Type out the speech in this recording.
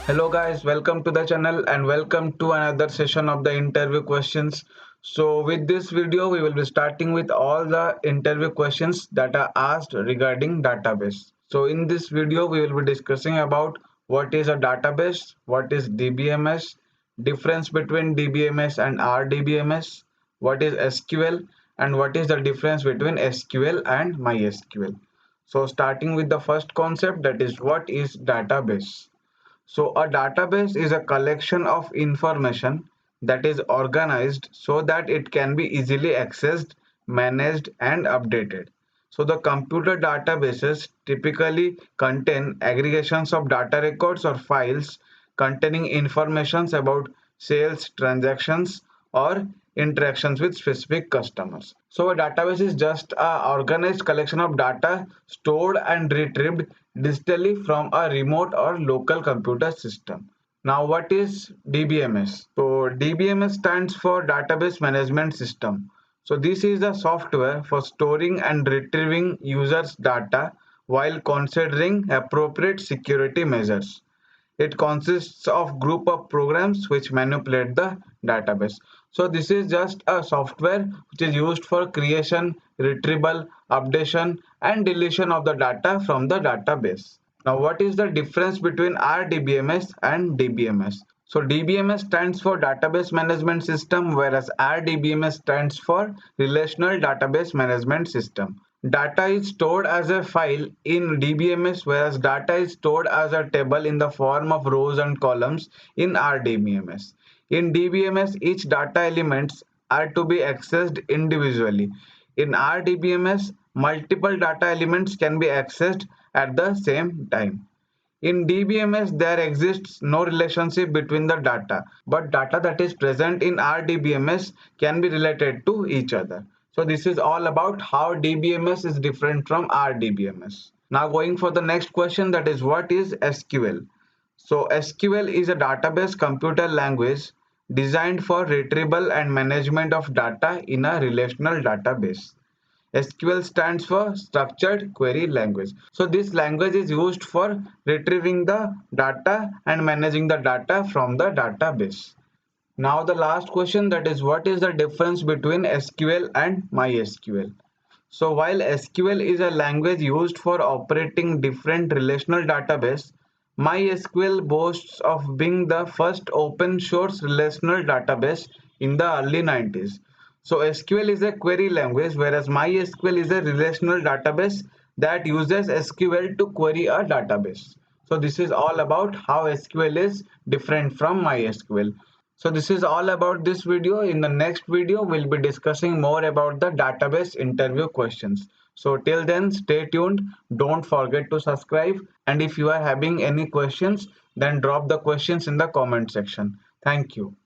Hello guys, welcome to the channel and welcome to another session of the interview questions. So with this video we will be starting with all the interview questions that are asked regarding database. So in this video we will be discussing about what is a database, what is DBMS, difference between DBMS and RDBMS, what is SQL and what is the difference between SQL and MySQL. So starting with the first concept, that is what is database. So a database is a collection of information that is organized so that it can be easily accessed, managed, and updated. So the computer databases typically contain aggregations of data records or files containing informations about sales, transactions, or interactions with specific customers. So a database is just a organized collection of data stored and retrieved digitally from a remote or local computer system. Now what is DBMS? So DBMS stands for Database Management System. So this is the software for storing and retrieving users' data while considering appropriate security measures. It consists of group of programs which manipulate the database. So this is just a software which is used for creation, retrieval, updation and deletion of the data from the database. Now what is the difference between RDBMS and DBMS? So DBMS stands for Database Management System, whereas RDBMS stands for Relational Database Management System. Data is stored as a file in DBMS, whereas data is stored as a table in the form of rows and columns in RDBMS. In DBMS, each data elements are to be accessed individually. In RDBMS, multiple data elements can be accessed at the same time. In DBMS, there exists no relationship between the data, but data that is present in RDBMS can be related to each other. So this is all about how DBMS is different from RDBMS. Now going for the next question, that is what is SQL? So SQL is a database computer language designed for retrieval and management of data in a relational database. SQL stands for Structured Query Language. So this language is used for retrieving the data and managing the data from the database. Now the last question, that is what is the difference between SQL and MySQL? So while SQL is a language used for operating different relational database, MySQL boasts of being the first open source relational database in the early 90s. So SQL is a query language, whereas MySQL is a relational database that uses SQL to query a database. So this is all about how SQL is different from MySQL. So this is all about this video. In the next video, we'll be discussing more about the database interview questions. So till then, stay tuned. Don't forget to subscribe. And if you are having any questions, then drop the questions in the comment section. Thank you.